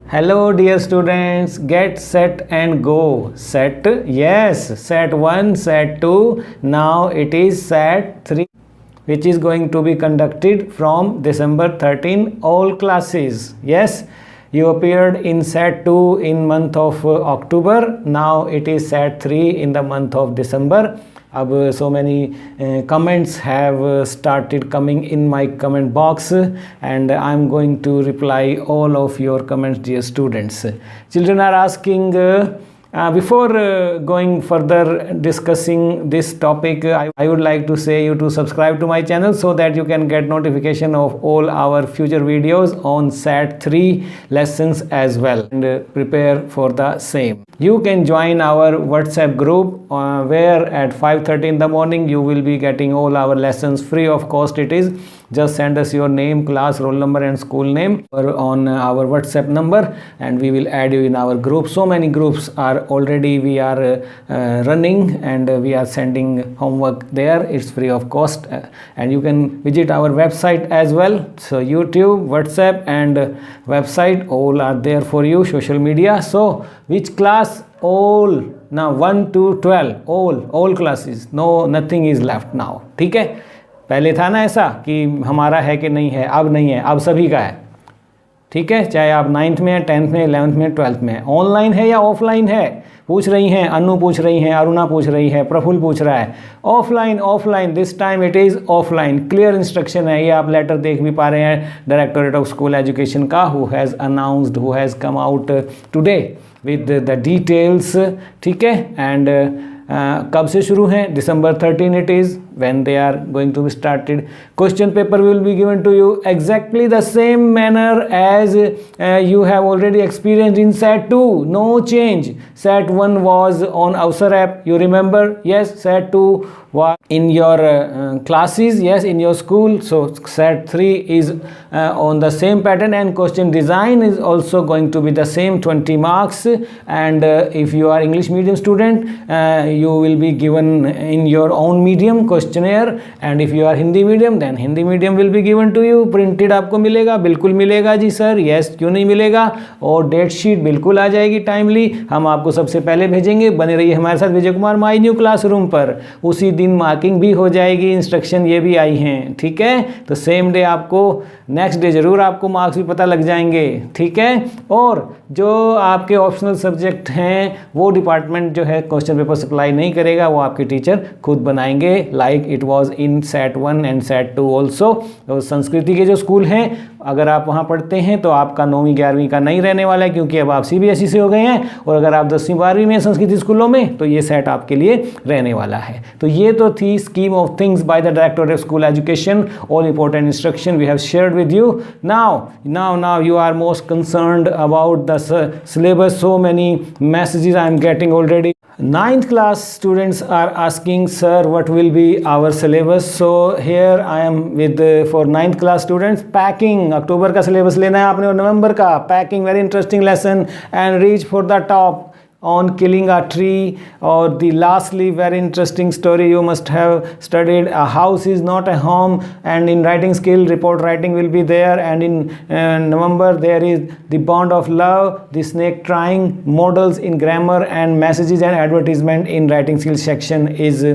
Hello dear students, get set and go. Set, yes, set 1, set 2, now it is set 3 which is going to be conducted from December 13, all classes. Yes, you appeared in set 2 in month of October, now it is set 3 in the month of December. So many comments have started coming in my comment box and I'm going to reply all of your comments, dear students. Children are asking, before going further discussing this topic, I would like to say you to subscribe to my channel so that you can get notification of all our future videos on SAT 3 lessons as well and prepare for the same. You can join our WhatsApp group where at 5:30 in the morning you will be getting all our lessons free of cost. It is just send us your name, class, roll number and school name on our WhatsApp number and we will add you in our group. So many groups are already we are running and we are sending homework there. It's free of cost and you can visit our website as well. So YouTube, WhatsApp and website all are there for you. Social media. So which class? All now 1 to 12 all classes, no nothing is left now. ठीक है, पहले था ना ऐसा कि हमारा है कि नहीं है, अब नहीं है, अब सभी का है. ठीक है, चाहे आप 9th में, 10th में, 11th में, 12th में. ऑनलाइन है या ऑफलाइन है पूछ रही हैं, अनु पूछ रही हैं, अरुणा पूछ रही है, प्रफुल्ल पूछ रहा है. Offline this time it is offline. Clear instruction है, ये आप लेटर देख भी पा रहे हैं डायरेक्टोरेट ऑफ स्कूल एजुकेशन का, who has announced, who has come out today with the details. ठीक है, एंड कब से शुरू हैं? December 13 it is when they are going to be started. Question paper will be given to you exactly the same manner as you have already experienced in SAT 2. No change. SAT 1 was on Avsar app, you remember? Yes, SAT 2 was in your classes, yes, in your school. So SAT 3 is on the same pattern and question design is also going to be the same, 20 marks. And if you are English medium student, you will be given in your own medium questionnaire, and if you are Hindi medium then Hindi medium will be given to you. Printed आपको मिलेगा, बिल्कुल मिलेगा जी sir. Yes, क्यों नहीं मिलेगा? और date sheet बिल्कुल आ जाएगी टाइमली, हम आपको सबसे पहले भेजेंगे. बने रहिए हमारे साथ Vijay Kumar my new classroom पर. उसी दिन मार्किंग भी हो जाएगी, इंस्ट्रक्शन ये भी आई हैं. ठीक है, तो सेम डे आपको, नेक्स्ट डे जरूर आपको मार्क्स भी पता लग जाएंगे. ठीक है, और जो आपके ऑप्शनल सब्जेक्ट हैं वो डिपार्टमेंट जो है क्वेश्चन पेपर सप्लाई नहीं करेगा, वो आपके टीचर खुद बनाएंगे, like it was in SAT 1 and SAT 2 also. तो संस्कृति के जो स्कूल हैं, अगर आप वहाँ पढ़ते हैं तो आपका 9वीं 11वीं का नहीं रहने वाला है, क्योंकि अब आप CBSE से हो गए हैं. और अगर आप 10वीं 12वीं में संस्कृति स्कूलों में, तो ये सेट आपके लिए रहने वाला है. तो ये तो थी scheme of things by the director of school education. All important instruction we have shared with you. Now you are most concerned about the syllabus. So many messages I am getting already. 9th class students are asking, sir, what will be our syllabus? So here I am with for 9th class students, packing. अक्टूबर का syllabus लेना है आपने और नवंबर का. Packing, very interesting lesson, and reach for the top on killing a tree. Or the lastly very interesting story you must have studied, a house is not a home, and in writing skill report writing will be there. And in November there is the bond of love, the snake trying, models in grammar, and messages and advertisement in writing skill section is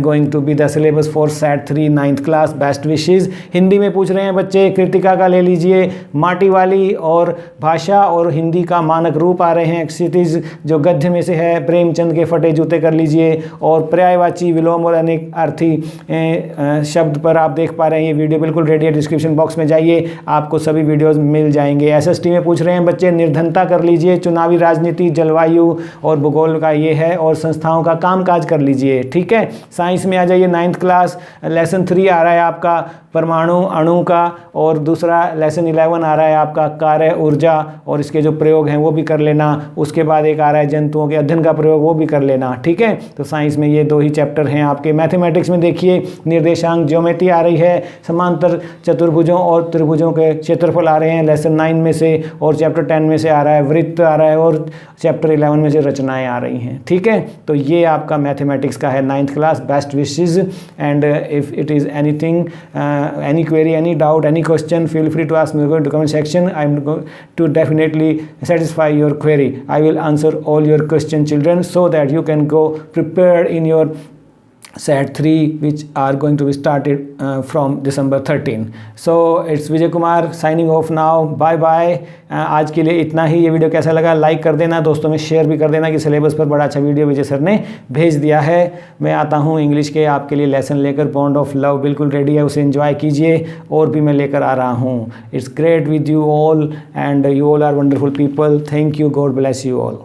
going to be the syllabus for SAT 3 9th class. best wishes. Hindi में पूछ रहे हैं बच्चे, कृतिका का ले लीजिए, माटी वाली और भाषा और हिंदी का मानक रूप आ रहे हैं. क्षितिज जो गद्य में से है, प्रेमचंद के फटे जूते कर लीजिए. और पर्यायवाची, विलोम और अनेक अर्थी शब्द पर आप देख पा रहे हैं. ये वीडियो बिल्कुल रेडी है, डिस्क्रिप्शन बॉक्स में जाइए, आपको सभी वीडियोस मिल जाएंगे. SST में पूछ रहे हैं बच्चे, निर्धनता कर लीजिए, चुनावी राजनीति, जलवायु और भूगोल का ये है, और संस्थाओं का कामकाज कर लीजिए. ठीक है, साइंस में आ जाइए. 9th क्लास लेसन 3 आ रहा है आपका परमाणु अणु का, और दूसरा लेसन 11 आ रहा है आपका कार्य ऊर्जा, और इसके जो प्रयोग हैं वो भी कर लेना. उसके बाद एक आ रहा है जंतुओं के अध्ययन का प्रयोग वो भी कर लेना, ठीक है। तो साइंस में ये 2 ही चैप्टर हैं आपके। मैथमेटिक्स में देखिए निर्देशांक ज्योमेट्री आ रही है, समांतर चतुर्भुजों और त्रिभुजों के क्षेत्रफल आ रहे हैं लेसन 9 में से, और चैप्टर 10 में से आ रहा है वृत्त आ रहा है, और चैप्टर 11 में से रचनाएं आ रही हैं, ठीक है। तो ये आपका मैथमेटिक्स का है 9th class. Best wishes, and if it is anything, any query, any doubt, any question, feel free to ask me to comment section. I am going to definitely satisfy your query. I will answer all your question, children, so that you can go prepared in your set 3 which are going to be started from December 13. So it's Vijay Kumar signing off now. Bye bye. आज के लिए इतना ही। ये video कैसा लगा like कर देना, दोस्तों में शेयर भी कर देना कि सिलेबस पर बड़ा अच्छा वीडियो विजय सर ने भेज दिया है। मैं आता हूँ इंग्लिश के आपके लिए लेसन लेकर, बॉन्ड ऑफ लव बिल्कुल रेडी है, उसे एंजॉय कीजिए। और भी मैं लेकर आ रहा हूँ। It's great with you all and you all are wonderful people. Thank you, God bless you all.